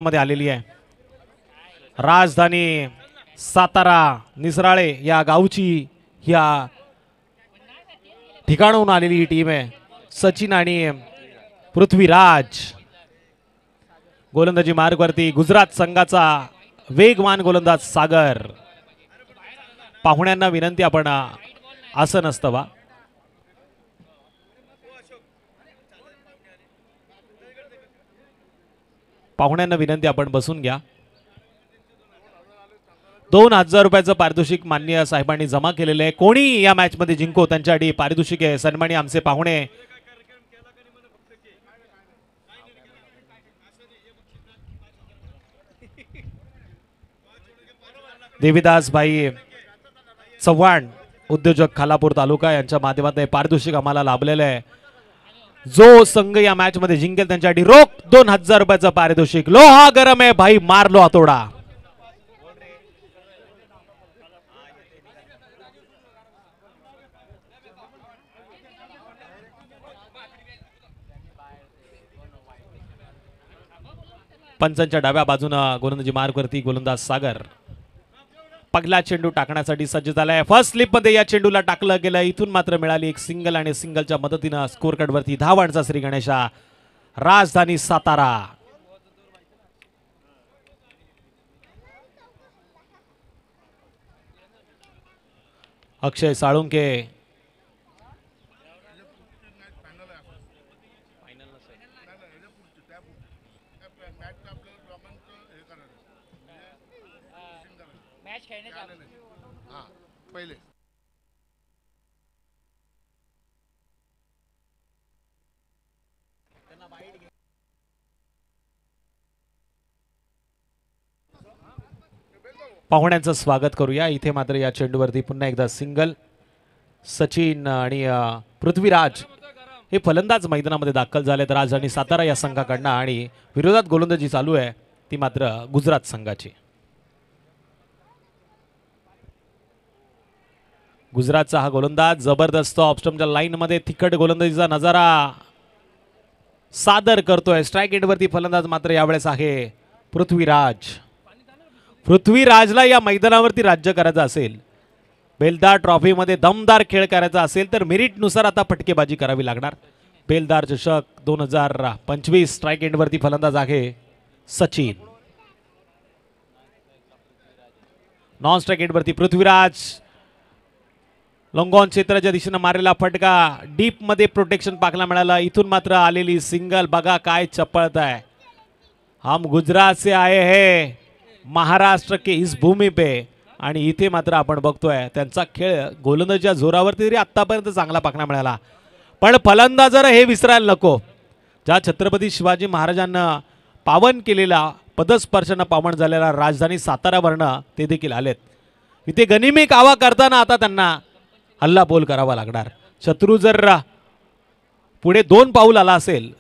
मध्ये आलेली आहे। राजधानी सातारा निसराळे या गावची या ठिकाणाहून आलेली ही टीम आहे। सचिन आणि पृथ्वीराज गोलंदाजी मार्गवरती। गुजरात संघाचा वेगवान गोलंदाज सागर। पाहुण्यांना विनंती, आपण असं नसतं वा। पाहुण्यांना विनंती, आपण बसून घ्या। 2000 रुपयाचं पारितोषिक माननीय साहेबांनी जमा केलेले आहे। कोणी या मॅच मध्ये जिंको त्यांच्यासाठी पारितोषिक आहे। सन्मानी आमचे पाहुणे देवीदास भाई चव्हाण उद्योजक खालापूर तालुका यांच्या माध्यमातून पारितोषिक आम्हाला लाभलेलं आहे। जो संघ या मॅच मध्ये जिंकेल त्यांच्यासाठी रोख 2000 रुपयाचं पारितोषिक। लोहा गरम आहे भाई, मार लो हातोडा। पंचांच्या डाव्या बाजूने गोलंदाजी मार्गवरती गोलंदाज सागर पहिला चेंडू टाकण्यासाठी सज्ज झालाय। फर्स्ट स्लिप मध्ये या चेंडूला टाकलं गेलं। इथून मात्र मिळाली एक सिंगल आणि सिंगलच्या मदतीने स्कोर कार्ड वरती धावांचा श्री गणेशा। राजधानी सातारा अक्षय साळुंके पाहुण्यांचं स्वागत करूया। इथे मात्र या चेंडूवरती पुन्हा एकदा सिंगल। सचिन आणि पृथ्वीराज हे फलंदाज मैदानामध्ये दाखल झालेत राजधानी सातारा या संघाकडनं, आणि विरोधात गोलंदाजी चालू आहे ती मात्र गुजरात संघाची। गुजरातचा हा गोलंदाज जबरदस्त ऑफस्टंपच्या लाईन मध्ये तिखट गोलंदाजीचा नजारा सादर करतोय। स्ट्राइक एंडवरती फलंदाज मात्र यावेळेस आहे पृथ्वीराज। पृथ्वीराजला या मैदानावरती राज्य करायचं असेल, बेलदार ट्रॉफी मध्ये दमदार खेळ करायचा असेल तर मेरिट नुसार आता फटकेबाजी करावी लागणार। बेलदार चषक 2025 स्ट्राइक एंडवरती फलंदाज आहे सचिन। नॉन स्ट्राइक एंडवरती पृथ्वीराज। लॉंगॉन क्षेत्राच्या दिशेने मारलेला फटका, डीप मध्ये प्रोटेक्शन पाहायला मिळाला। इथून मात्र आलेली सिंगल, बघा काय चपळत आहे। हम गुजरात से आए हैं, महाराष्ट्र के इस भूमी पे, आणि इथे मात्र आपण बघतोय त्यांचा खेळ गोलंदाजीच्या जोरावरती तरी आतापर्यंत चांगला पाहायला मिळाला, पण फलंदाजाला हे विसरायला नको। ज्या छत्रपती शिवाजी महाराजांना पावन केलेला, पदस्पर्शाने पावन झालेला राजधानी सातारावरनं ते देखील आलेत। इथे गनिमी कावा करताना आता त्यांना हल्ला बोल करावा लागणार। शत्रू जर पुढे 2 पाऊल आला असेल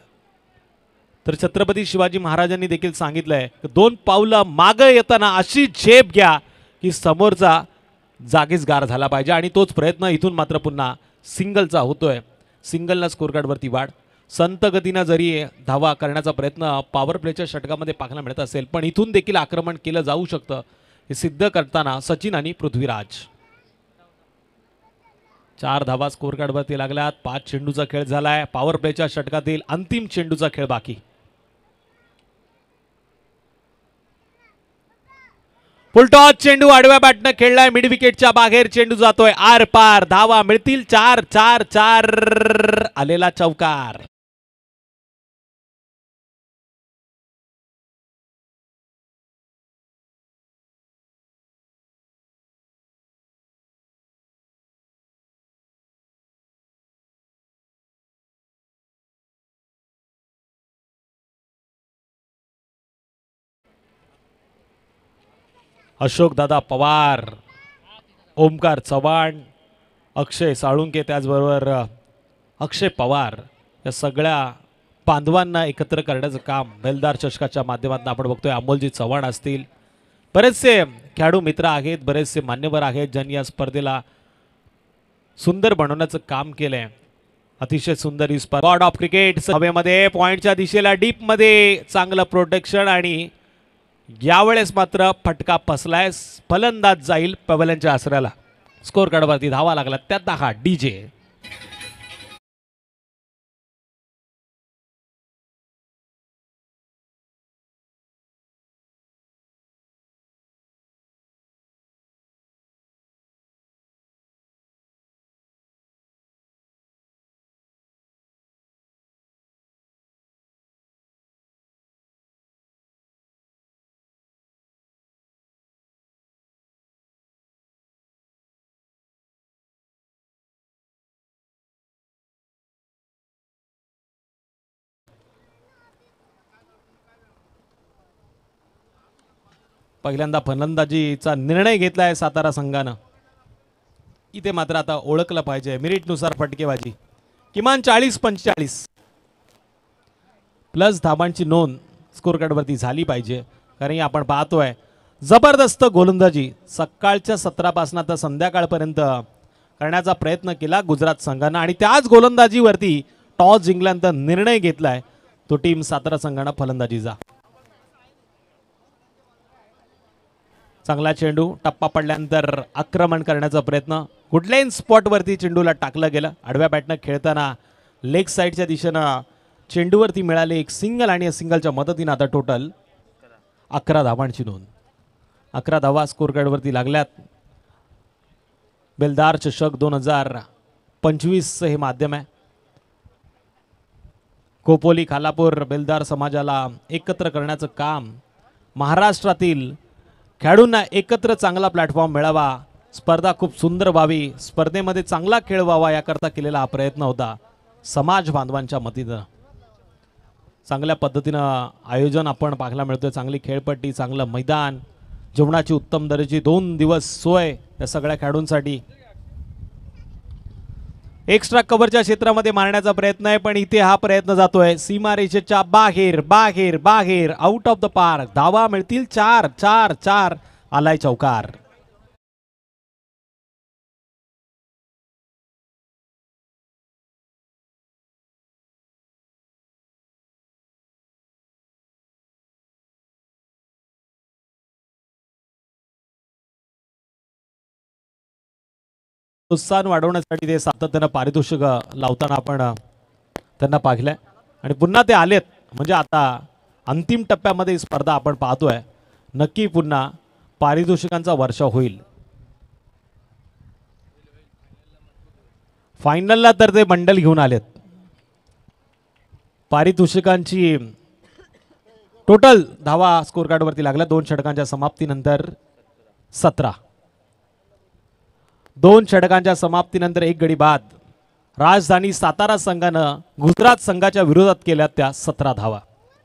तर छत्रपती शिवाजी महाराजांनी देखील सांगितलंय 2 पावलं मागे येताना अशी झेप घ्या की समोरचा जागीच गार झाला पाहिजे, आणि तोच प्रयत्न इथून मात्र पुन्हा सिंगलचा होतोय। सिंगलला स्कोर कार्ड वरती वाढ। संत गतीने जरी धावा करण्याचा प्रयत्न पॉवर प्लेच्या षटकामध्ये पाहायला मिळत असेल, पण इथून देखील आक्रमण केलं जाऊ शकतं हे सिद्ध करताना सचिन आणि पृथ्वीराज। 4 धावा स्कोर कार्ड वरती लागल्यात। 5 चेंडूचा खेळ झालाय। पॉवर प्लेच्या षटकातील अंतिम चेंडूचा खेळ बाकी। फुलटॉस चेंडू आडव्या बॅटने खेळलाय, मिड विकेटच्या बाहेर चेंडू जातोय आर पार। धावा मिळतील 4 4 4 आलेला चौकार। अशोक दादा पवार, ओमकार चव्हाण, अक्षय साळुंके, त्याचबरोबर अक्षय पवार या सगळ्या बांधवांना एकत्र करण्याचं काम बेलदार चषकाच्या माध्यमातून आपण बघतोय। अमोलजी चव्हाण असतील, बरेचसे खेळाडू मित्र आहेत, बरेचसे मान्यवर आहेत ज्यांनी या स्पर्धेला सुंदर बनवण्याचं काम केलंय। अतिशय सुंदर ही स्पर्धा। गॉड ऑफ क्रिकेट हवेमध्ये पॉइंटच्या दिशेला डीप मध्ये चांगलं प्रोटेक्शन आणि यावेळेस मात्र फटका फसलाय. फलंदाज जाईल पवेलनच्या आसऱ्याला. स्कोर कार्डवरती धावा लागला. त्यात 10 डीजे. पहिल्यांदा फलंदाजीचा निर्णय घेतलाय सातारा संघानं. इथे मात्र आता ओळखलं पाहिजे मेरिटनुसार फटकेबाजी किमान 40-45 प्लस धाबांची नोंद स्कोर कार्डवरती झाली पाहिजे. कारण आपण पाहतोय जबरदस्त गोलंदाजी सकाळच्या सत्रापासून आता संध्याकाळपर्यंत करण्याचा प्रयत्न केला गुजरात संघानं आणि त्याच गोलंदाजीवरती टॉस जिंकल्यानंतर निर्णय घेतलाय तो टीम सातारा संघानं फलंदाजीचा. चांगला चेंडू टप्पा पडल्यानंतर आक्रमण करण्याचा प्रयत्न. गुडलाईन स्पॉटवरती चेंडूला टाकलं गेलं. आडव्या बॅटनं खेळताना लेग साईडच्या दिशेनं चेंडूवरती मिळाले एक सिंगल आणि सिंगलच्या मदतीनं आता टोटल 11 धावांची नोंद. 11 धावा स्कोर कार्डवरती लागल्यात. बेलदार चषक 2025 हे माध्यम आहे. खोपोली खालापूर बेलदार समाजाला एकत्र करण्याचं काम, महाराष्ट्रातील खेळाडूंना एकत्र चांगला प्लॅटफॉर्म मिळावा, स्पर्धा खूप सुंदर व्हावी, स्पर्धेमध्ये चांगला खेळ व्हावा याकरता केलेला हा प्रयत्न होता. समाज बांधवांच्या मतीनं चांगल्या पद्धतीनं आयोजन आपण पाहायला मिळतोय. चांगली खेळपट्टी, चांगलं मैदान, जेवणाची उत्तम दर्जाची 2 दिवस सोय या सगळ्या खेळाडूंसाठी. एक्स्ट्रा कव्हरच्या क्षेत्रामध्ये मारण्याचा प्रयत्न आहे पण इथे हा प्रयत्न जातोय सीमारेषेच्या बाहेर बाहेर बाहेर आउट ऑफ द पार्क. धावा मिळतील 4. आलाय चौकार. उत्साह वाढवण्यासाठी ते सातत्यानं पारितोषिक लावताना आपण त्यांना पाहिलंय आणि पुन्हा ते आलेत. म्हणजे आता अंतिम टप्प्यामध्ये स्पर्धा आपण पाहतोय. नक्की पुन्हा पारितोषिकांचा वर्षा होईल. फायनलला तर ते बंडल घेऊन आलेत. पारितोषिकांची टोटल धावा स्कोर कार्डवरती लागल्या 2 षटकांच्या समाप्तीनंतर 17. 2 षटकांच्या समाप्तीनंतर 1 गडी बाद. राजधानी सातारा संघानं गुजरात संघाच्या विरोधात केल्या त्या 17 धावा.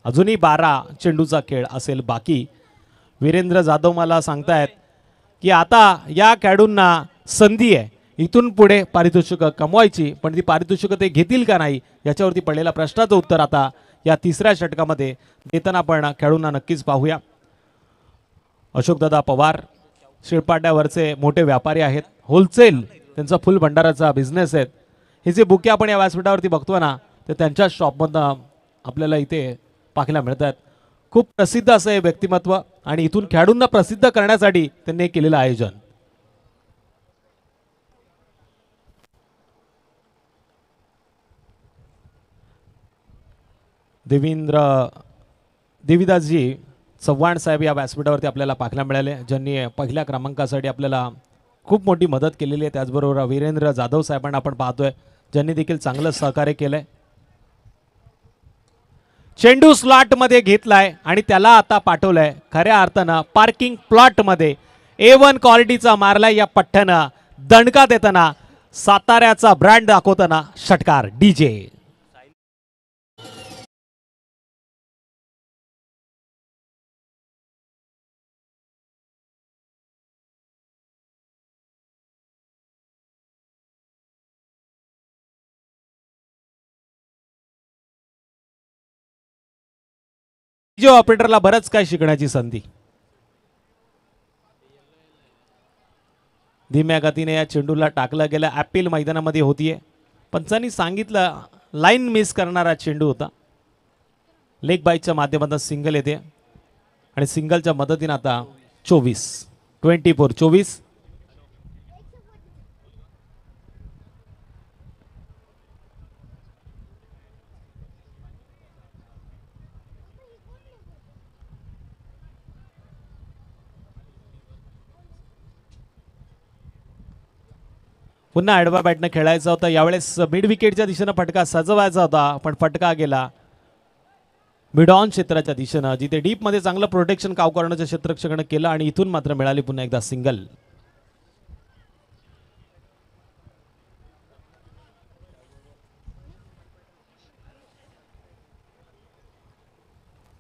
अजूनही 12 चेंडूचा खेळ असेल बाकी. वीरेंद्र जाधव मला सांगतायत की आता या खेळाडूंना संधी आहे इथून पुढे पारितोषिक कमवायची, पण ती पारितोषिक ते घेतील का नाही याच्यावरती पडलेल्या प्रश्नाचं उत्तर आता या 3ऱ्या षटकामध्ये देताना आपण खेळाडूंना नक्कीच पाहूया. अशोकदादा पवार शिळपाट्यावरचे मोठे व्यापारी आहेत. होलसेल त्यांचा फुल भंडाराचा बिझनेस आहे. हे जे बुके आपण या व्यासपीठावरती बघतो ना ते त्यांच्या शॉपमधनं आपल्याला इथे पाहायला मिळतात. खूप प्रसिद्ध असं हे व्यक्तिमत्व आणि इथून खेळाडूंना प्रसिद्ध करण्यासाठी त्यांनी केलेलं आयोजन. देवीदासजी चव्हाण साहेब या व्यासपीठावरती आपल्याला पाहायला मिळाले, ज्यांनी पहिल्या क्रमांकासाठी आपल्याला खूप मोठी मदत केलेली आहे. त्याचबरोबर वीरेंद्र जाधव साहेबांना आपण पाहतोय ज्यांनी देखील चांगलं सहकार्य केलंय. चेंडू स्लॉट मध्ये घेतलाय आणि त्याला आता पाठवलंय खऱ्या अर्थानं पार्किंग प्लॉट मध्ये. A1 क्वालिटीचा मारलाय या पठ्ठ्यानं. दणका देताना साताऱ्याचा ब्रँड दाखवताना षटकार डीजे. ऑपरेटरला बरंच काय शिकण्याची संधी. धीम्या गतीने या चेंडूला टाकलं गेलं. ॲपिल मैदानामध्ये होतीये. पंचांनी सांगितलं लाईन मिस करणारा चेंडू होता. लेग बाईच्या माध्यमातून सिंगल येते. आणि सिंगलच्या मदतीने आता 24 पुन्हा आडवा बॅटनं खेळायचा होता. यावेळेस मिड विकेटच्या दिशेनं फटका सजवायचा होता, पण फटका गेला मिड ऑन क्षेत्राच्या दिशेनं, जिथे डीप मध्ये चांगलं प्रोटेक्शन काव करण्याचं क्षेत्ररक्षकानं केलं आणि इथून मात्र मिळाली पुन्हा एकदा सिंगल.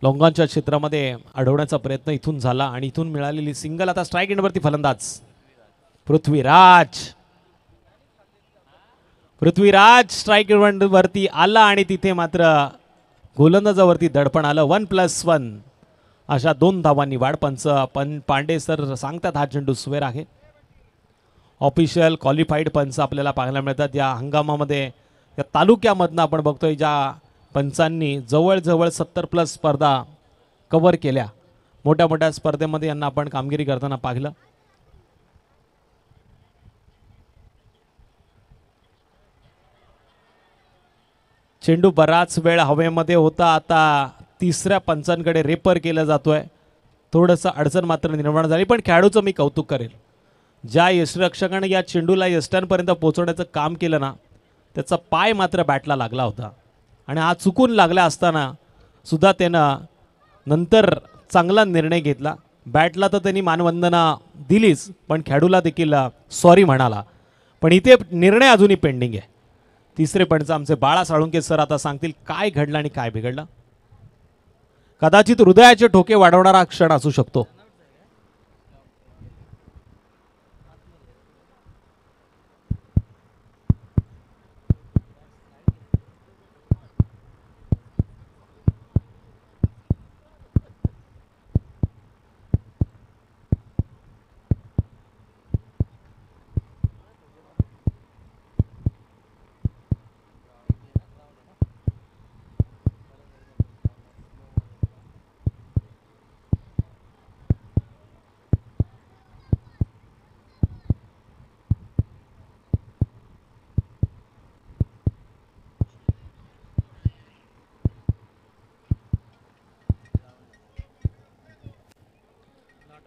लॉंगॉनच्या क्षेत्रामध्ये अडवण्याचा प्रयत्न इथून झाला आणि इथून मिळालेली सिंगल. आता स्ट्राईक एंडवरती फलंदाज पृथ्वीराज स्ट्राईक वरती आला आणि तिथे मात्र गोलंदाजावरती दडपण आलं. 1+1 अशा 2 धावांनी वाढ. पांडे सर सांगतात हा चेंडू स्क्वेअर आहे. ऑफिशियल क्वालिफाईड पंच आपल्याला पाहायला मिळतात या हंगामामध्ये. या तालुक्यामधनं आपण बघतोय ज्या पंचांनी जवळजवळ 70+ स्पर्धा कव्हर केल्या. मोठ्या मोठ्या स्पर्धेमध्ये यांना आपण कामगिरी करताना पाहिलं. चेंडू बराच वेळ हवेमध्ये होता. आता तिसऱ्या पंचांकडे रेपर केला जातोय. थोडंसं अडचण मात्र निर्माण झाली, पण खेळाडूचं मी कौतुक करेल. ज्या यष्टिरक्षकाने या चेंडूला यष्ट्यांपर्यंत पोहोचवण्याचं काम केलं ना, त्याचा पाय मात्र बॅटला लागला होता आणि हा चुकून लागला असताना सुद्धा त्यानं नंतर चांगला निर्णय घेतला. बॅटला तर त्यांनी मानवंदना दिलीच, पण खेळाडूला देखील सॉरी म्हणाला. पण इथे निर्णय अजूनही पेंडिंग आहे. तिसरे पंच आमचे बाळा साळुंके सर आता सांगतील काय घडलं आणि काय बिघडलं. कदाचित हृदयाचे ठोके वाढवणारा क्षण असू शकतो.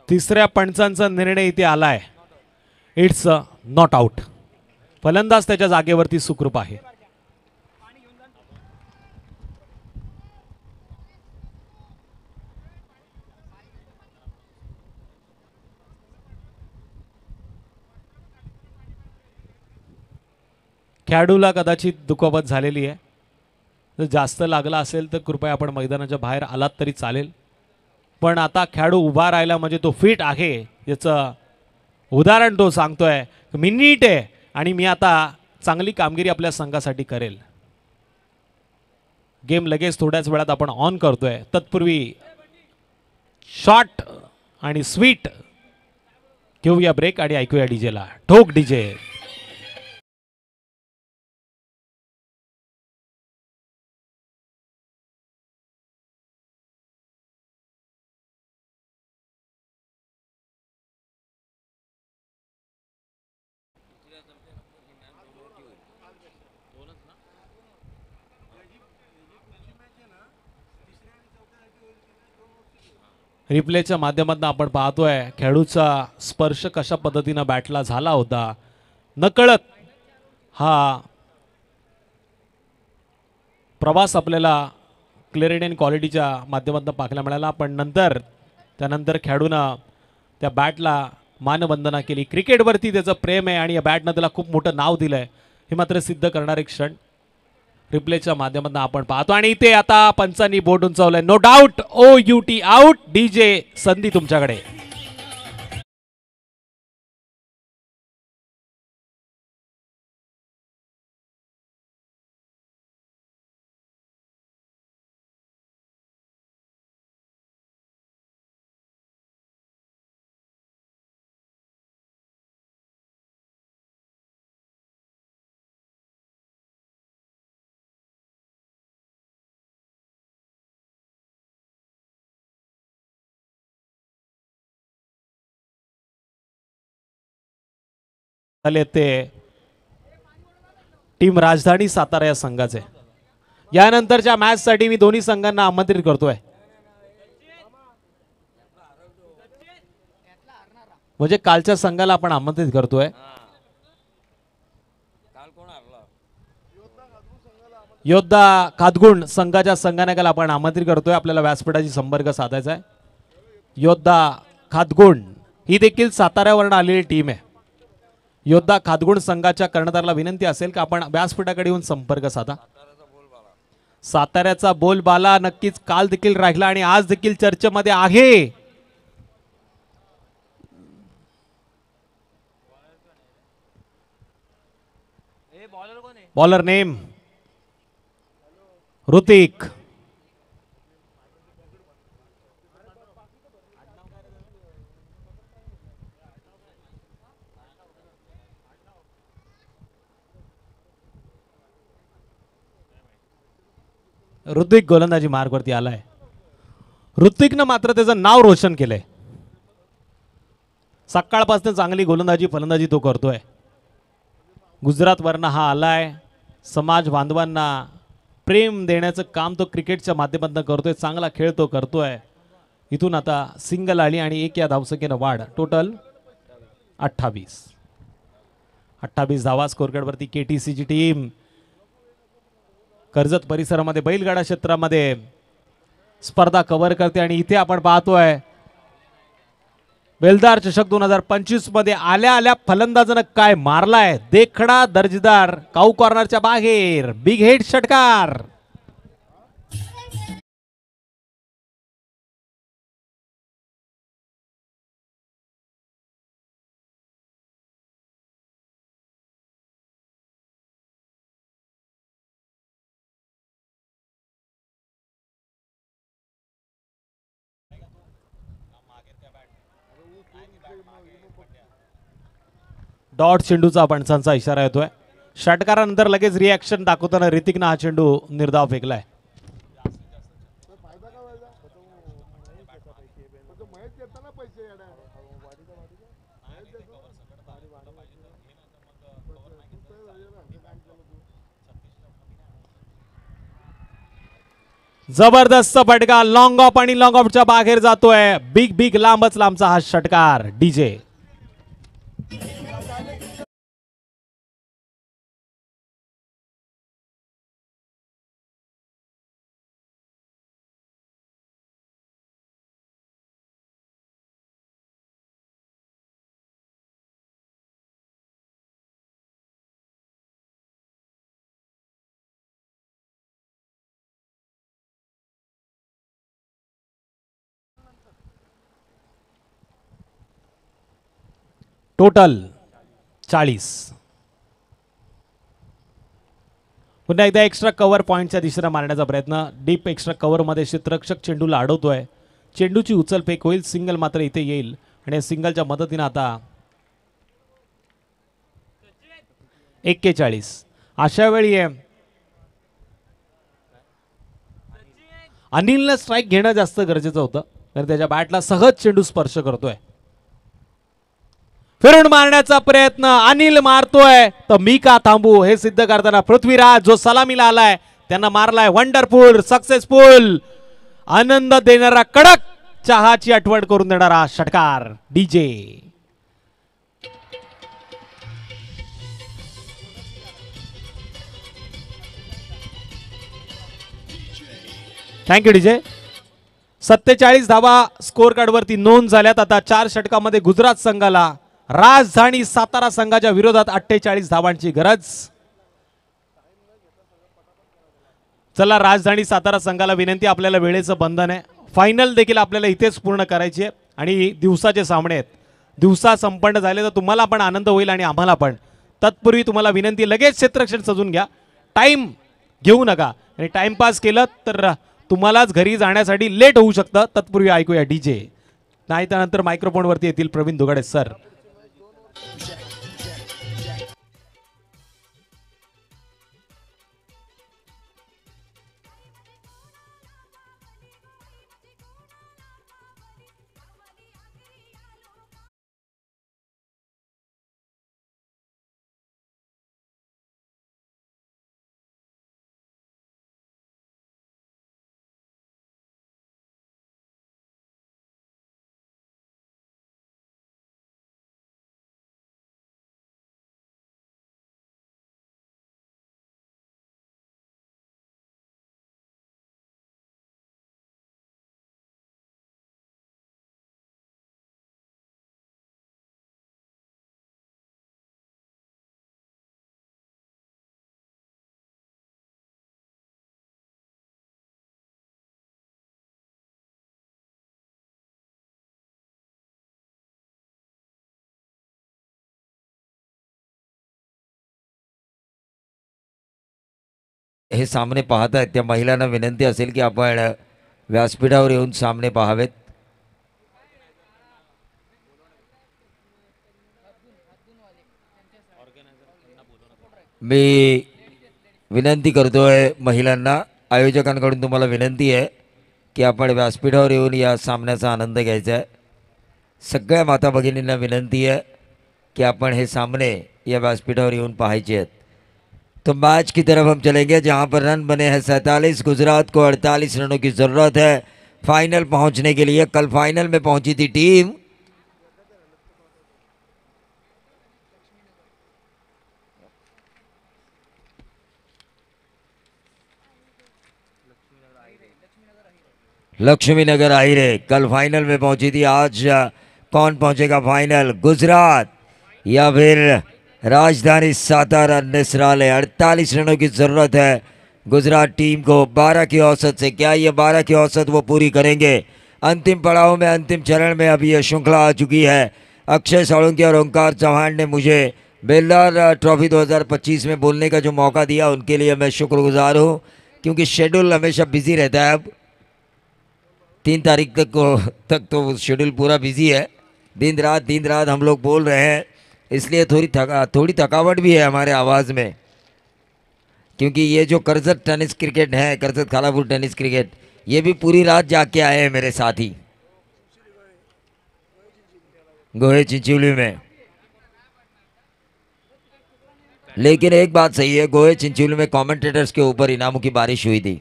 तिसऱ्या पंचांचा निर्णय इथे आलाय. It's not out. फलंदाज त्याच्या जागेवरती सुखरूप आहे. खेळाडूला कदाचित दुखापत झालेली आहे. जर जास्त लागला असेल तर कृपया आपण मैदानाच्या बाहेर आलात तरी चालेल. पण आता खेळाडू उभा राहिला म्हणजे तो फिट आहे याचं उदाहरण तो सांगतोय. मी नीट आहे आणि मी आता चांगली कामगिरी आपल्या संघासाठी करेल. गेम लगेच थोड्याच वेळात आपण ऑन करतोय. तत्पूर्वी शॉट आणि स्वीट घेऊया ब्रेक आणि ऐकूया डीजेला. ठोक डीजे. रिप्लेच्या माध्यमातून आपण पाहतोय खेळाडूचा स्पर्श कशा पद्धतीनं बॅटला झाला होता. नकळत हा प्रवास आपल्याला क्लॅरिटी अँड क्वालिटीच्या माध्यमातून पाहायला मिळाला. पण त्यानंतर खेळाडूनं त्या बॅटला मानवंदना केली. क्रिकेटवरती त्याचं प्रेम आहे आणि या बॅटनं त्याला खूप मोठं नाव दिलंय हे मात्र सिद्ध करणारे क्षण रिप्लेच्या माध्यमातून आपण पाहतो. आणि इथे आता पंचांनी बोट उंचावलंय. No doubt OUT out. DJ संधी तुमच्याकडे. झाले ते टीम राजधानी सातारा या संघाचे. यानंतरच्या मॅच साठी मी दोन्ही संघांना आमंत्रित करतोय. म्हणजे कालच्या संघाला आपण आमंत्रित करतोय. योद्धा खातगुण संघाच्या संघानायकाला आपण आमंत्रित करतोय. आपल्याला व्यासपीठाशी संपर्क साधायचा आहे. योद्धा खातगुण ही देखील साताऱ्यावरून आलेली टीम आहे. योद्धा खातगुण संघाच्या कर्णधाराला विनंती असेल की आपण व्यासपीठाकडे येऊन संपर्क साधा. साताऱ्याचा बोलबाला नक्कीच काल देखील राहिला आणि आज देखील चर्चेमध्ये आहे. Bowler name Hrithik. ऋतिक गोलंदाजी मार्गवरती आलाय. ऋतिकनं मात्र त्याचं नाव रोशन केलंय. सकाळपासून चांगली गोलंदाजी फलंदाजी तो करतोय. गुजरात वरनं हा आलाय. समाज बांधवांना प्रेम देण्याचं काम तो क्रिकेटच्या माध्यमातून करतोय. चांगला खेळ तो करतोय. इथून आता सिंगल आली आणि एक या धावसंख्येनं वाढ. टोटल 28 धावा स्कोरकार्डवरती केटीसीची टीम. कर्जत परिसरामध्ये बैलगाडा क्षेत्रामध्ये स्पर्धा कव्हर करते आणि इथे आपण पाहतोय बेलदार चषक 2025 मध्ये आल्या आल्या फलंदाजानं काय मारलाय. देखडा दर्जेदार काऊ कॉर्नरच्या बाहेर बिग हेड षटकार. डॉट चेंडूचा पंचांचा इशारा येतोय. षटकारानंतर लगेच रिॲक्शन दाखवताना ऋतिकनं हा चेंडू निर्धाव फेकलाय. जबरदस्त फटका. लॉंग ऑफ आणि लॉंग ऑफच्या बाहेर जातोय. बिग लांबच लांबचा हा षटकार. DJ total 40. पुन्हा एकदा एक्स्ट्रा कव्हर पॉइंटच्या दिशेने मारण्याचा प्रयत्न. डीप एक्स्ट्रा कव्हर मध्ये क्षेत्ररक्षक चेंडूला अडवतोय. चेंडूची उचलफेक होईल. सिंगल मात्र इथे येईल आणि सिंगलच्या मदतीने आता 41. अशा वेळी अनिलनं स्ट्राईक घेणं जास्त गरजेचं होतं कारण त्याच्या बॅटला सहज चेंडू स्पर्श करतोय. फिरून मारण्याचा प्रयत्न अनिल मारतोय तर मी का थांबू हे सिद्ध करताना पृथ्वीराज जो सलामीला आलाय त्यांना मारलाय. वंडरफुल सक्सेसफुल आनंद देणारा कडक चहाची आठवण करून देणारा षटकार. DJ thank you DJ. 47 धावा स्कोर कार्डवरती नोंद झाल्यात. आता 4 षटकामध्ये गुजरात संघाला राजधानी सातारा संघाच्या विरोधात 48 धावांची गरज. चला राजधानी सातारा संघाला विनंती. आपल्याला वेळेचं बंधन आहे. फायनल देखील आपल्याला इथेच पूर्ण करायची आहे आणि दिवसाचे सामने आहेत. दिवसा संपन्न झाले तर तुम्हाला पण आनंद होईल आणि आम्हाला पण. तत्पूर्वी तुम्हाला विनंती लगेच क्षेत्ररक्षण सजून घ्या. टाइम घेऊ नका आणि टाइमपास केलं तर तुम्हालाच घरी जाण्यासाठी लेट होऊ शकतं. तत्पूर्वी ऐकूया डीजे. नाही तर नंतर मायक्रोफोनवरती येतील प्रवीण दुगाडे सर. हे सामने पाहत आहेत त्या महिलांना विनंती असेल की आपण व्यासपीठावर येऊन सामने पाहावेत. मी विनंती करतोय महिलांना, आयोजकांकडून तुम्हाला विनंती आहे की आपण व्यासपीठावर येऊन या सामन्याचा आनंद घ्यायचा आहे. सगळ्या माता भगिनींना विनंती आहे कि अपन हे सामने या व्यासपीठावर येऊन पाहायचे आहेत. तो मैच की तरफ हम चलेंगे जहां पर रन बने हैं 47. गुजरात को 48 रनों की ज़रूरत है फाइनल पहुंचने के लिए. कल फाइनल में पहुंची थी टीम लक्ष्मी नगर आहिरे, कल फाइनल में पहुंची थी. आज कौन पहुंचेगा फाइनल, गुजरात या फिर राजधानी सातारा निसराले. 48 रनों की ज़रूरत है गुजरात टीम को 12 की औसत से. क्या ये 12 की औसत वो पूरी करेंगे? अंतिम पड़ाव में, अंतिम चरण में अभी यह श्रृंखला आ चुकी है. अक्षय साळुंके और ओंकार चौहान ने मुझे बेलदार ट्रॉफी 2025 में बोलने का जो मौका दिया उनके लिए मैं शुक्रगुजार हूँ, क्योंकि शेड्यूल हमेशा बिजी रहता है. अब 3 तारीख तक तो शेड्यूल पूरा बिजी है. दिन रात हम लोग बोल रहे हैं, इसलिए थोड़ी थकावट भी है हमारे आवाज़ में, क्योंकि ये जो करजत टेनिस क्रिकेट है, करजत खालापुर टेनिस क्रिकेट, ये भी पूरी रात जाग के आए हैं मेरे साथी गोहे चिंचोली में. लेकिन एक बात सही है, गोहे चिंचोली में कमेंटेटर्स के ऊपर इनामों की बारिश हुई थी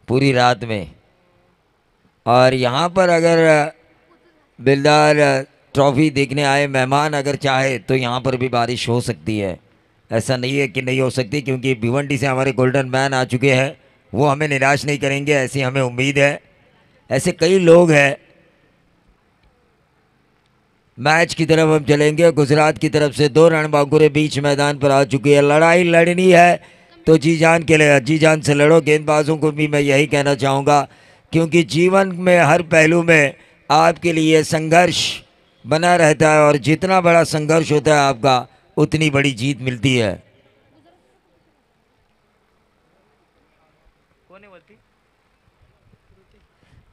पूरी रात में. और यहाँ पर अगर बेलदार ट्रॉफी देखने आए मेहमान अगर चाहे तो यहाँ पर भी बारिश हो सकती है. ऐसा नहीं है कि नहीं हो सकती, क्योंकि भिवंडी से हमारे गोल्डन मैन आ चुके हैं, वो हमें निराश नहीं करेंगे, ऐसी हमें उम्मीद है. ऐसे कई लोग हैं. मैच की तरफ हम चलेंगे. गुजरात की तरफ से 2 रन बांकुरे बीच मैदान पर आ चुकी है. लड़ाई लड़नी है तो जी जान के लिए जी जान से लड़ो. गेंदबाजों को भी मैं यही कहना चाहूँगा, क्योंकि जीवन में हर पहलू में आपके लिए संघर्ष बना रहता है, और जितना बड़ा संघर्ष होता है आपका उतनी बड़ी जीत मिलती है.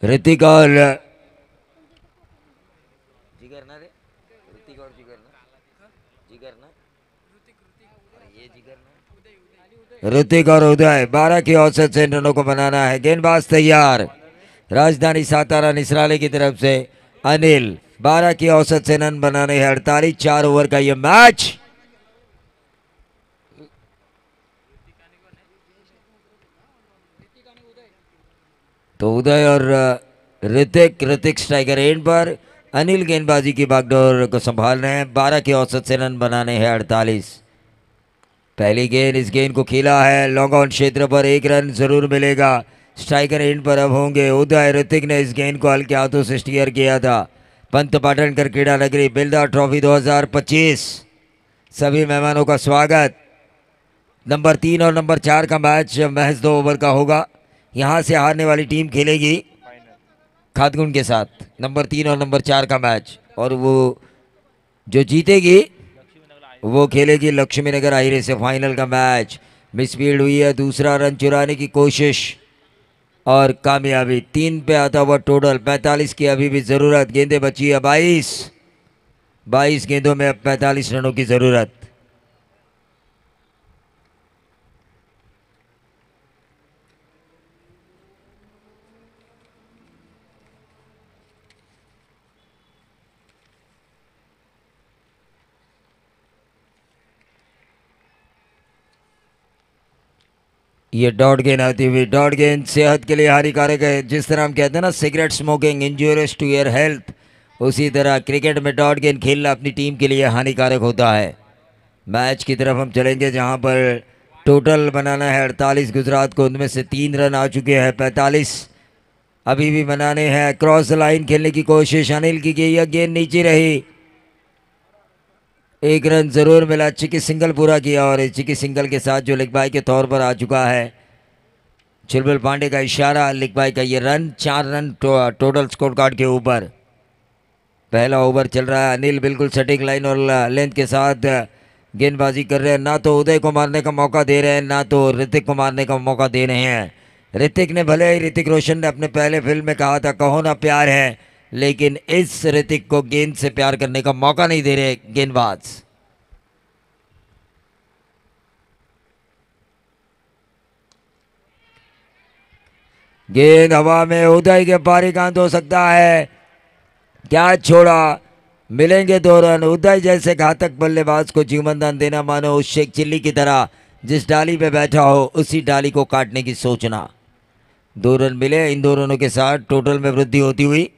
ऋतिक और ऋतिक और उदय 12 की औसत से रनों को बनाना है. गेंदबाज तैयार. राजधानी सातारा निसराले की तरफ से अनिल 12 की औसत से रन बनाने हैं. 48 4 ओवर का ये मैच. तो उदय और ऋतिक स्ट्राइकर एंड पर, अनिल गेंदबाजी की बागडोर को संभाल रहे हैं. 12 की औसत से रन बनाने हैं 48. पहली गेंद, इस गेंद को खेला है लॉन्ग ऑन क्षेत्र पर. 1 रन जरूर मिलेगा. स्ट्राइकर एंड पर अब होंगे उदय. ऋतिक ने इस गेंद को हल्के हाथों से स्टीयर किया था. पंत पाटणकर क्रीडा नगरी बेलदार ट्रॉफी 2025, सभी मेहमानों का स्वागत. नंबर 3 और नंबर 4 का मैच महज 2 ओवर का होगा. यहाँ से हारने वाली टीम खेलेगी खातगुंड के साथ. नंबर 3 और नंबर 4 का मैच, और वो जो जीतेगी वो खेलेगी लक्ष्मी नगर आहिरे से फाइनल का मैच. मिसफील्ड हुई है. दूसरा रन चुराने की कोशिश और कामयाबी. 3 पे आता हुआ टोटल. 45 की अभी भी ज़रूरत. गेंदें बची है 22 गेंदों में अब 45 रनों की ज़रूरत. ये डॉट गेंद आती हुई. डॉट गेंद सेहत के लिए हानिकारक है. जिस तरह हम कहते हैं ना, cigarette smoking injurious to your health, उसी तरह क्रिकेट में डॉट गेंद खेलना अपनी टीम के लिए हानिकारक होता है. मैच की तरफ हम चलेंगे जहां पर टोटल बनाना है 48 गुजरात को. उनमें से 3 रन आ चुके हैं. 45 अभी भी बनाने हैं. क्रॉस लाइन खेलने की कोशिश अनिल की, यह गेंद नीचे रही. 1 रन जरूर मिला. चिकी सिंगल पूरा किया, और चिकी सिंगल के साथ जो लिख बाई के तौर पर आ चुका है चुलबुल पांडे का इशारा. लिख बाई का ये run 4 run total score card के ऊपर. 1 ओवर चल रहा है. अनिल बिल्कुल सटीक लाइन और लेंथ के साथ गेंदबाजी कर रहे हैं, ना तो उदय को मारने का मौका दे रहे हैं ना तो ऋतिक को मारने का मौका दे रहे हैं। ऋतिक ने, भले ही ऋतिक रोशन ने अपने पहले फिल्म में कहा था कहो ना प्यार है, लेकिन इस ऋतिक को गेंद से प्यार करने का मौका नहीं दे रहे गेंदबाज। गेंद हवा में, उदय के पारीकांत हो सकता है, क्या छोड़ा, मिलेंगे 2 रन। उदय जैसे घातक बल्लेबाज को जीवन दान देना मानो उस शेख चिल्ली की तरह जिस डाली पे बैठा हो उसी डाली को काटने की सोचना। 2 रन मिले, इन 2 रनों के साथ टोटल में वृद्धि होती हुई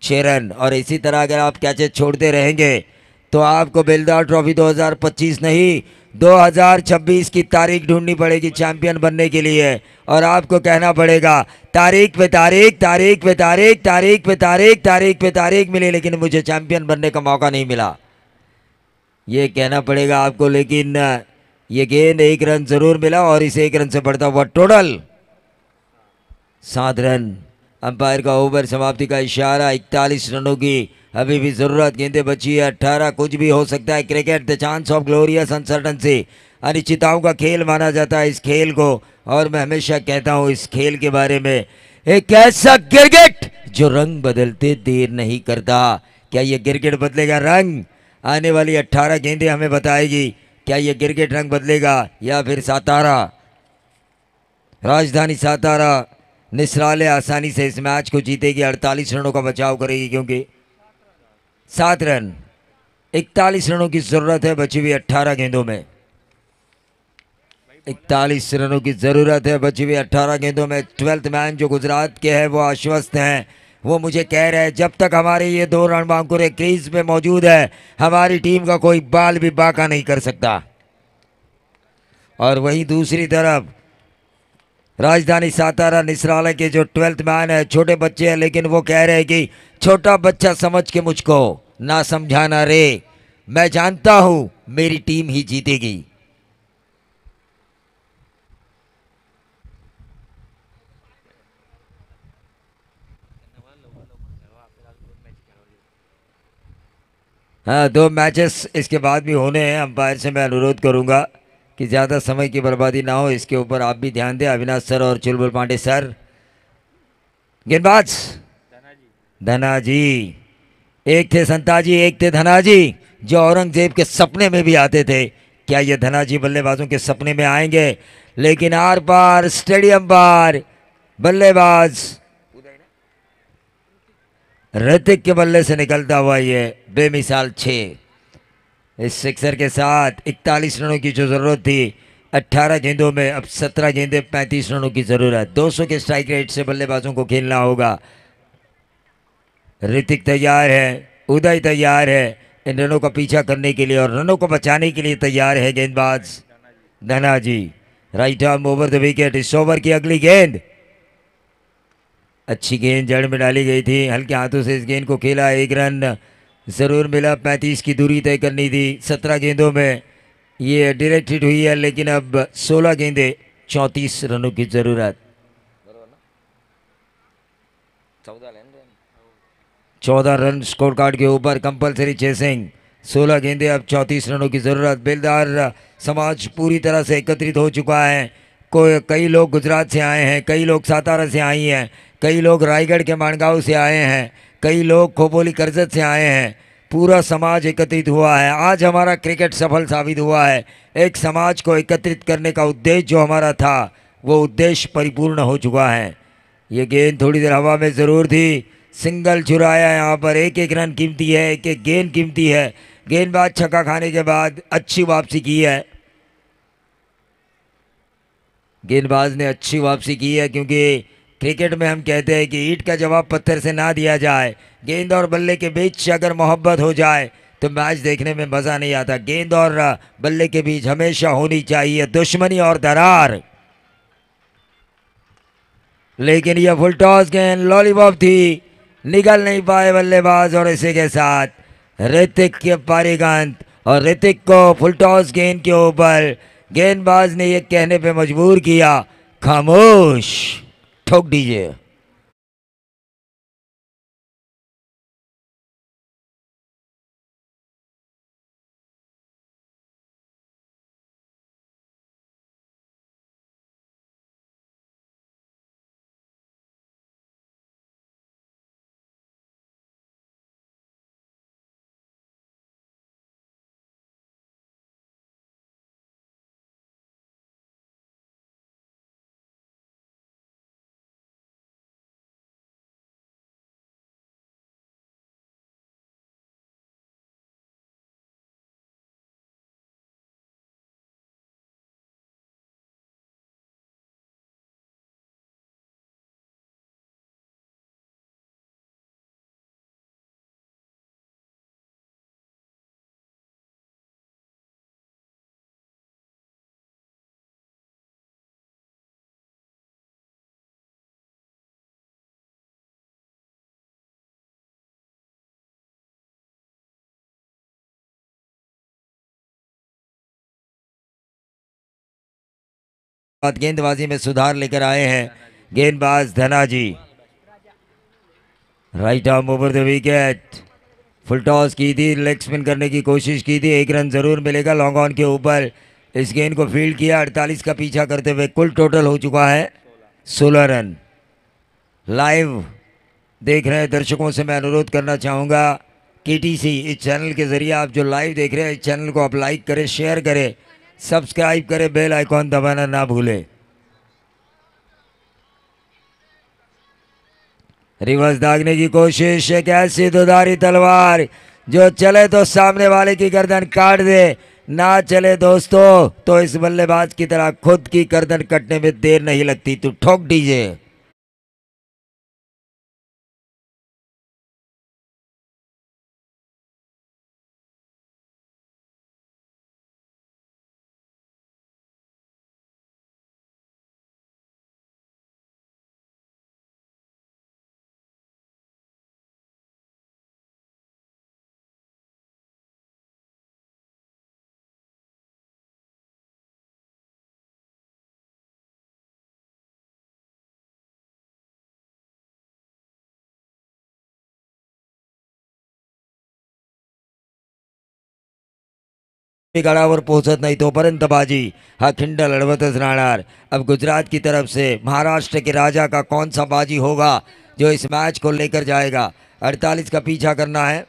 6 रन। और इसी तरह अगर आप कैचेज छोड़ते रहेंगे तो आपको बेलदार ट्रॉफी 2025 नहीं 2026 की तारीख ढूंढनी पड़ेगी चैंपियन बनने के लिए। और आपको कहना पड़ेगा तारीख पे तारीख, तारीख पे तारीख, तारीख पे तारीख, तारीख पे तारीख मिली, लेकिन मुझे चैंपियन बनने का मौका नहीं मिला, ये कहना पड़ेगा आपको। लेकिन ये गेंद 1 रन जरूर मिला और इस 1 रन से बढ़ता हुआ टोटल 7 रन। अंपायर का ओवर समाप्ति का इशारा। 41 रनों की अभी भी जरूरत, गेंदें बची है 18, कुछ भी हो सकता है। Cricket the chance of glorious uncertainty, अनिश्चितताओं का खेल माना जाता है इस खेल को। और मैं हमेशा कहता हूं इस खेल के बारे में, एक ऐसा क्रिकेट जो रंग बदलते देर नहीं करता। क्या ये क्रिकेट बदलेगा रंग? आने वाली 18 गेंदें हमें बताएगी क्या ये क्रिकेट रंग बदलेगा या फिर सातारा, राजधानी सातारा निसराले आसानी से इस मैच को जीतेगी। 48 रनों का बचाव करेगी क्योंकि 7 रन, 41 रनों की जरूरत है बची हुई 18 गेंदों में। 41 रनों की जरूरत है बची हुई 18 गेंदों में। 12th मैन जो गुजरात के हैं वो आश्वस्त हैं, वो मुझे कह रहे हैं जब तक हमारे ये 2 रणबांकुरे क्रीज में मौजूद है हमारी टीम का कोई बाल भी बाका नहीं कर सकता। और वहीं दूसरी तरफ राजधानी सातारा निसराले के जो 12th मैन है, छोटे बच्चे हैं, लेकिन वो कह रहे हैं कि छोटा बच्चा समझ के मुझको ना समझाना रे, मैं जानता हूं मेरी टीम ही जीतेगी। हाँ 2 मैचेस इसके बाद भी होने हैं। अंपायर से मैं अनुरोध करूंगा कि ज़्यादा समय की बर्बादी ना हो, इसके ऊपर आप भी ध्यान दें, अविनाश सर और चुलबुल पांडे सर। गेंदबाज धनाजी, एक थे संताजी एक थे धनाजी जो औरंगजेब के सपने में भी आते थे। क्या ये धनाजी बल्लेबाजों के सपने में आएंगे? लेकिन आर पार स्टेडियम पार बल्लेबाज ऋतिक के बल्ले से निकलता हुआ ये बेमिसाल 6, इस सिक्सर के साथ 41 रनों की जो जरूरत थी 18 गेंदों में अब 17 गेंदे 35 रनों की जरूरत। 200 के स्ट्राइक रेट से बल्लेबाजों को खेलना होगा। ऋतिक तैयार है, उदय तैयार है इन रनों का पीछा करने के लिए और रनों को बचाने के लिए तैयार है गेंदबाज Dhanaji. Right arm over the wicket. इस ओवर की अगली गेंद, अच्छी गेंद जड़ में डाली गई थी, हल्के हाथों से इस गेंद को खेला, 1 रन जरूर मिला। 35 की दूरी तय करनी थी 17 गेंदों में, ये डायरेक्ट हिट हुई है, लेकिन अब 16 गेंदे 34 रनों की जरूरत। 14 रन स्कोर कार्ड के ऊपर, कंपलसरी चेसिंग, 16 गेंदे अब 34 रनों की जरूरत। बेलदार समाज पूरी तरह से एकत्रित हो चुका है। कई लोग गुजरात से आए हैं, कई लोग सातारा से आई हैं, कई लोग रायगढ़ के माणगांव से आए हैं, कई लोग खोपोली करजत से आए हैं। पूरा समाज एकत्रित हुआ है। आज हमारा क्रिकेट सफल साबित हुआ है। एक समाज को एकत्रित करने का उद्देश्य जो हमारा था वो उद्देश्य परिपूर्ण हो चुका है। ये गेंद थोड़ी देर हवा में ज़रूर थी, सिंगल चुराया यहाँ पर। एक एक रन कीमती है, एक एक गेंद कीमती है। गेंदबाज छक्का खाने के बाद अच्छी वापसी की है, गेंदबाज ने अच्छी वापसी की है, क्योंकि क्रिकेट में हम कहते हैं कि ईंट का जवाब पत्थर से ना दिया जाए। गेंद और बल्ले के बीच अगर मोहब्बत हो जाए तो मैच देखने में मज़ा नहीं आता। गेंद और बल्ले के बीच हमेशा होनी चाहिए दुश्मनी और दरार। लेकिन यह फुल टॉस गेंद लॉलीपॉप थी, निकल नहीं पाए बल्लेबाज। और इसी के साथ ऋतिक के पारीगंत, और ऋतिक को फुल टॉस गेंद के ऊपर गेंदबाज ने यह कहने पे मजबूर किया, खामोश, ठोक दीजिए। बाद गेंदबाजी में सुधार लेकर आए हैं गेंदबाज Dhanaji. Right arm over the wicket. Full toss की थी, लेग स्पिन करने की कोशिश की थी, 1 रन जरूर मिलेगा। लॉन्ग ऑन के ऊपर इस गेंद को फील्ड किया, 48 का पीछा करते हुए कुल टोटल हो चुका है 16 रन। लाइव देख रहे हैं दर्शकों से मैं अनुरोध करना चाहूँगा, केटीसी इस चैनल के जरिए आप जो लाइव देख रहे हैं इस चैनल को आप लाइक करें, शेयर करें, सब्सक्राइब करें, बेल आइकॉन दबाना ना भूलें। रिवर्स दागने की कोशिश, एक ऐसी दुधारी तलवार जो चले तो सामने वाले की गर्दन काट दे, ना चले दोस्तों तो इस बल्लेबाज की तरह खुद की गर्दन कटने में देर नहीं लगती। तो ठोक दीजिए। गडावर पोहोचत नाही तोपर्यंत बाजी हा खिंड लढवतच राहणार। अब गुजरात की तरफ से महाराष्ट्र के राजा का कौन सा बाजी होगा जो इस मैच को लेकर जाएगा। 48 का पीछा करना है।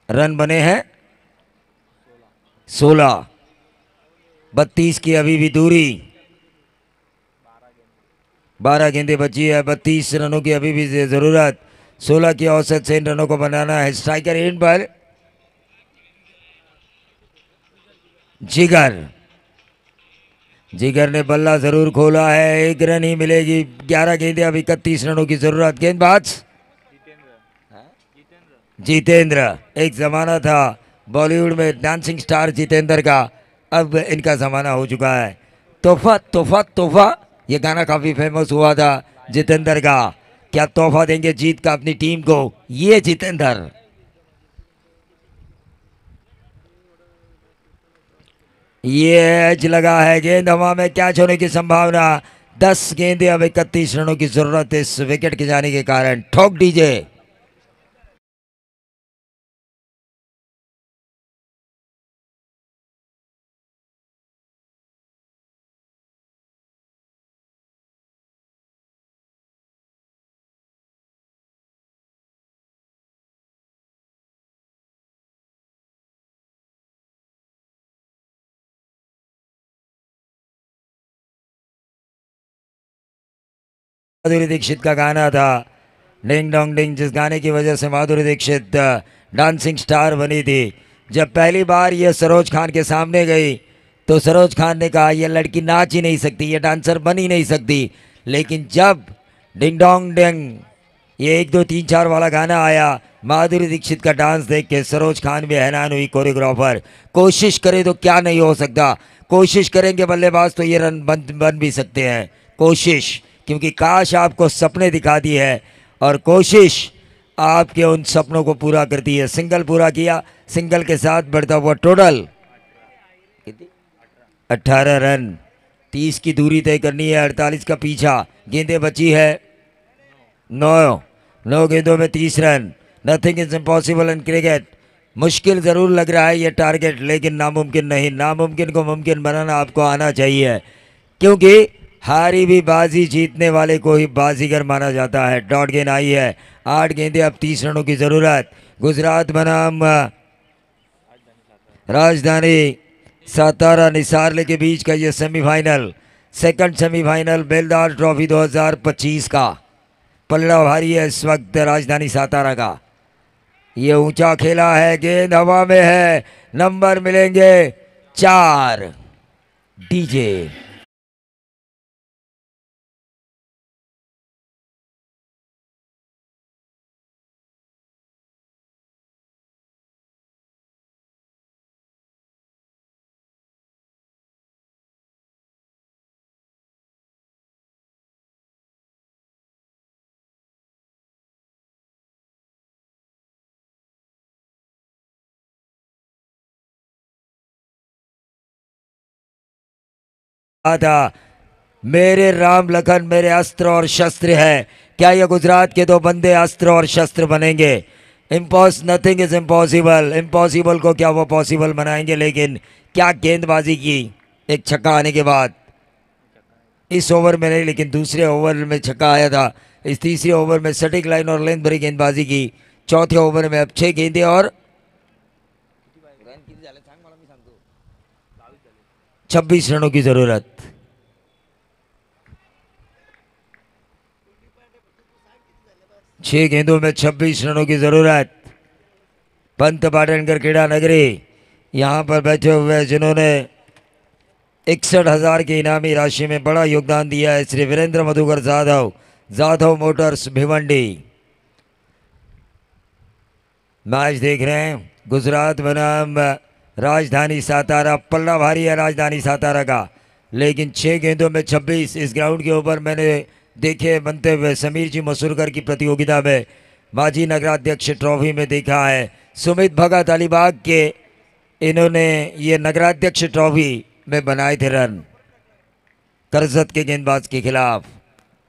रन बने हैं 16, 32 की अभी भी दूरी, 12 गेंदें बची है, 32 रनों की अभी भी जरूरत। 16 की औसत से इन रनों को बनाना है। स्ट्राइकर एंड पर जिगर, जिगर ने बल्ला जरूर खोला है, 1 रन ही मिलेगी। 11 गेंदें, अब 31 रनों की जरूरत। गेंदबाज जितेंद्र, एक जमाना था बॉलीवुड में डांसिंग स्टार जितेंद्र का, अब इनका जमाना हो चुका है। तोहफा तोहफा तोहफा, ये गाना काफी फेमस हुआ था जितेंद्र का। क्या तोहफा देंगे जीत का अपनी टीम को, ये जितेंद्र। ये एज लगा है, गेंद हवा में, कैच होने की संभावना। 10 गेंदें, अब 31 रनों की जरूरत इस विकेट के जाने के कारण। ठोक दीजिए। माधुरी दीक्षित का गाना था डिंग डोंग डिंग, जिस गाने की वजह से माधुरी दीक्षित डांसिंग स्टार बनी थी। जब पहली बार ये सरोज खान के सामने गई तो सरोज खान ने कहा ये लड़की नाच ही नहीं सकती, ये डांसर बन ही नहीं सकती। लेकिन जब डिंग डोंग डिंग ये 1 2 3 4 वाला गाना आया, माधुरी दीक्षित का डांस देख के सरोज खान भी हैरान हुई। कोरियोग्राफर कोशिश करे तो क्या नहीं हो सकता, कोशिश करेंगे बल्लेबाज तो ये रन बन भी सकते हैं। कोशिश, क्योंकि काश आपको सपने दिखा दी है और कोशिश आपके उन सपनों को पूरा करती है। सिंगल पूरा किया, सिंगल के साथ बढ़ता हुआ टोटल 18 रन। 30 की दूरी तय करनी है, 48 का पीछा। गेंदें बची है 9 गेंदों में 30 run. Nothing is impossible in cricket. मुश्किल जरूर लग रहा है ये टारगेट, लेकिन नामुमकिन नहीं। नामुमकिन को मुमकिन बनाना आपको आना चाहिए, क्योंकि हारी भी बाजी जीतने वाले को ही बाजीगर माना जाता है। डॉट गेंद आई है, 8 गेंदें, अब 30 रनों की जरूरत। गुजरात बनाम राजधानी सातारा निसारले के बीच का ये सेमीफाइनल, सेकंड सेमीफाइनल बेलदार ट्रॉफी 2025 का। पलड़ा भारी है इस वक्त राजधानी सातारा का। ये ऊंचा खेला है, गेंद हवा में है, नंबर मिलेंगे 4। डीजे था, मेरे राम लखन मेरे अस्त्र और शस्त्र है। क्या ये गुजरात के दो बंदे अस्त्र और शस्त्र बनेंगे? Nothing is impossible. इम्पॉसिबल को क्या वो पॉसिबल बनाएंगे? लेकिन क्या गेंदबाजी की, एक छक्का आने के बाद, इस ओवर में नहीं लेकिन दूसरे ओवर में छक्का आया था। इस तीसरे ओवर में सटीक लाइन और लेंथ भरी गेंदबाजी की। चौथे ओवर में अब 6 गेंदें और 26 रनों की जरूरत। छह गेंदों में 26 रनों की जरूरत। पंत पाटनकर क्रीड़ा नगरी यहां पर बैठे हुए जिन्होंने 61,000 की इनामी राशि में बड़ा योगदान दिया है, श्री वीरेंद्र मधुकर जाधव, जाधव मोटर्स भिवंडी। मैच देख रहे हैं। गुजरात बनाम राजधानी सातारा। पल्ला भारी है राजधानी सातारा का, लेकिन 6 गेंदों में 26 इस ग्राउंड के ऊपर मैंने देखे बनते हुए समीर जी मसूरकर की प्रतियोगिता में, माजी नगराध्यक्ष ट्रॉफी में देखा है। सुमित भगत अलीबाग के, इन्होंने ये नगराध्यक्ष ट्रॉफी में बनाए थे रन करजत के गेंदबाज के खिलाफ,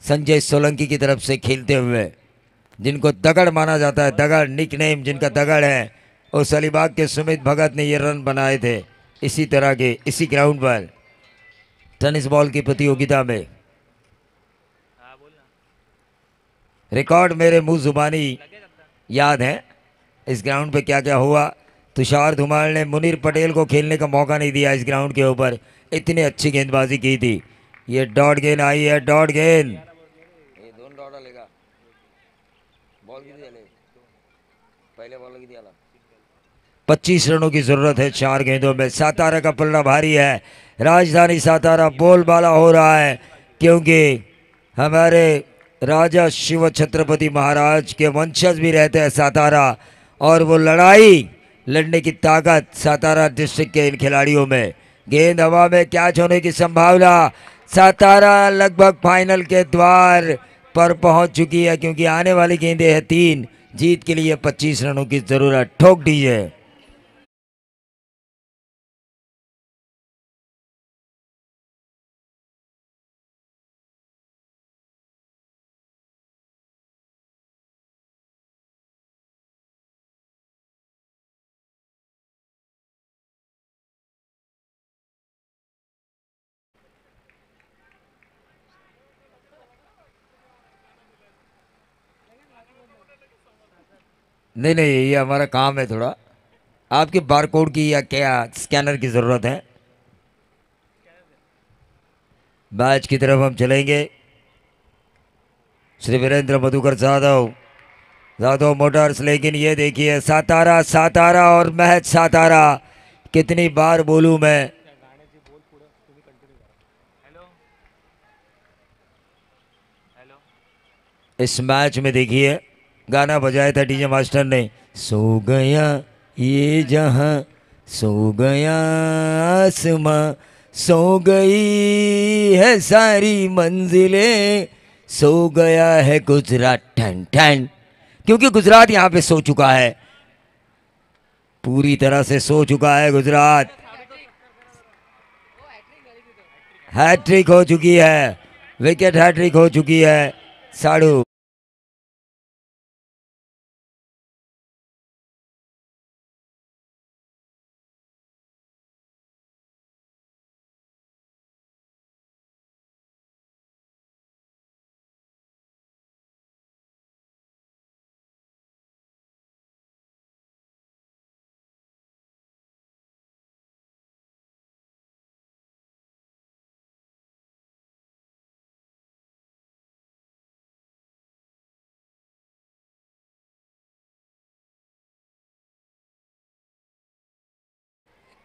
संजय सोलंकी की तरफ से खेलते हुए, जिनको दगड़ माना जाता है, दगड़ निकनेम जिनका दगड़ है, उस अलीबाग के सुमित भगत ने ये रन बनाए थे इसी तरह के, इसी ग्राउंड पर टेनिस बॉल की प्रतियोगिता में। रिकॉर्ड मेरे मुंह जुबानी याद है इस ग्राउंड पे क्या क्या हुआ। तुषार धुमाल ने मुनीर पटेल को खेलने का मौका नहीं दिया इस ग्राउंड के ऊपर, इतनी अच्छी गेंदबाजी की थी। ये डॉट गेंद आई है, डॉट गेंद। पहले बॉल की दिया 25 रनों की जरूरत है 4 गेंदों में। सातारा का पलड़ा भारी है, राजधानी सातारा बोलबाला हो रहा है, क्योंकि हमारे राजा शिव छत्रपति महाराज के वंशज भी रहते हैं सातारा, और वो लड़ाई लड़ने की ताकत सातारा डिस्ट्रिक्ट के इन खिलाड़ियों में। गेंद हवा में कैच होने की संभावना। सातारा लगभग फाइनल के द्वार पर पहुंच चुकी है, क्योंकि आने वाली गेंदें हैं 3। जीत के लिए 25 रनों की जरूरत। ठोक दीजिए। नहीं नहीं, ये हमारा काम है थोड़ा। आपके बारकोड की या क्या स्कैनर की जरूरत है? मैच की तरफ हम चलेंगे। श्री वीरेंद्र मधुकर जाधव, जाधव मोटर्स। लेकिन ये देखिए सातारा, सातारा और महज सातारा। कितनी बार बोलूं मैं, इस मैच में देखिए गाना बजाया था डीजे मास्टर ने, सो गया ये जहां, सो गया आसमां, सो गई है सारी मंजिलें, सो गया है गुजरात ठन ठन। क्योंकि गुजरात यहां पे सो चुका है, पूरी तरह से सो चुका है गुजरात। हैट्रिक हो चुकी है, विकेट हैट्रिक हो चुकी है। साड़ू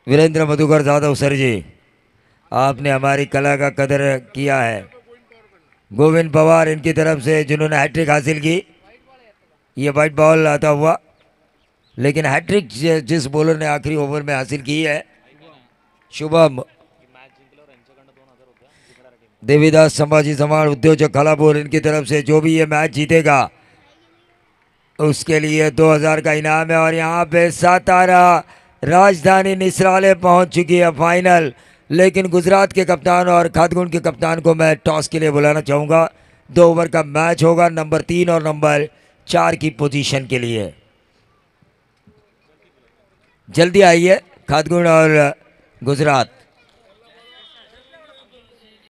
वीरेंद्र मधुकर जाधव सर जी, आपने हमारी कला का कदर किया है। गोविंद पवार इनकी तरफ से जिन्होंने हैट्रिक हासिल की। ये वाइट बॉल आता हुआ, लेकिन हैट्रिक जिस बॉलर ने आखिरी ओवर में हासिल की है, शुभम देवीदास संभाजी समाज उद्योजक खालापुर, इनकी तरफ से जो भी ये मैच जीतेगा उसके लिए 2000 का इनाम है। और यहाँ पे सातारा राजधानी निसराले पहुंच चुकी है फाइनल। लेकिन गुजरात के कप्तान और खातगुंड के कप्तान को मैं टॉस के लिए बुलाना चाहूँगा। 2 ओवर का मैच होगा नंबर 3 और नंबर 4 की पोजीशन के लिए। जल्दी आइए खातगुंड और गुजरात।